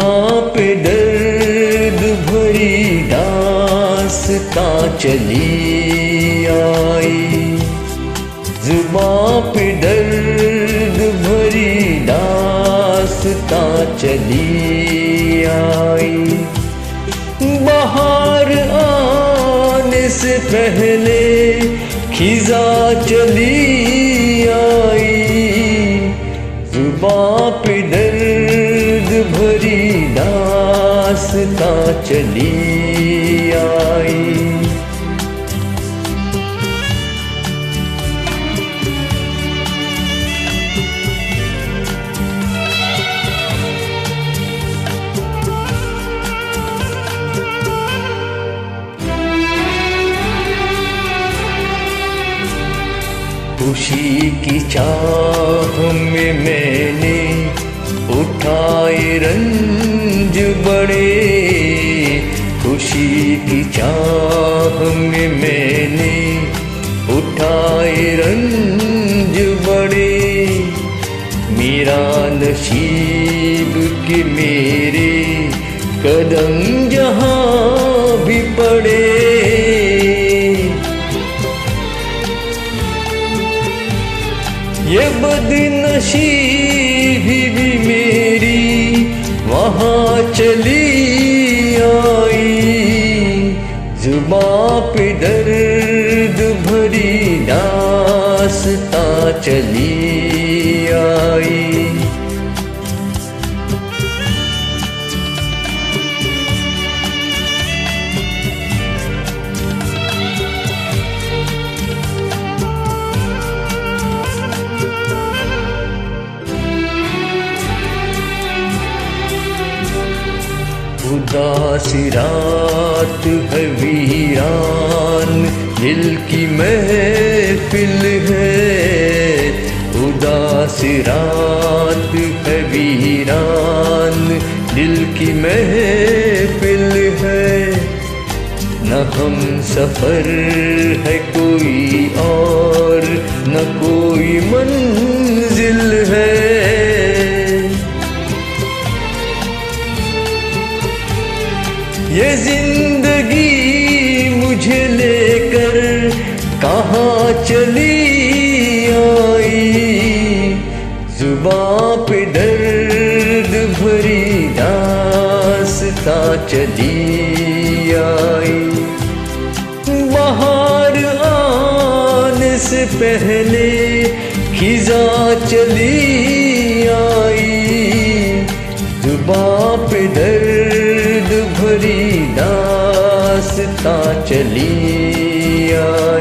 जुबां पे दर्द भरी दास्तां चली आई, जुबां पे दर्द भरी दास्तां चली आई। बाहर आने से पहले खिज़ां चली आई, जुबां पे दर्द भरी दास्तां चली आई। खुशी की चाह में मैंने उठाए रंज बड़े, खुशी की चाह में मैंने उठाए रंज बड़े। मेरा नसीब कि मेरे कदम जहाँ भी पड़े, ये बदनसीबी भी मेरी वहाँ चली आई, जुबां पे दर्द भरी दास्तां चली आई। उदासी रात है वीरान, दिल की महफिल है, उदासी रात है वीरान, दिल की महफिल है। न हम सफर है कोई और न कोई मंजिल है, ये जिंदगी मुझे लेकर कहाँ चली आई, जुबां पे दर्द भरी दास्तां चली आई। बाहर आने से पहले खिज़ां चली आई, जुबां पे दर्द भरी दास्तां चली आई।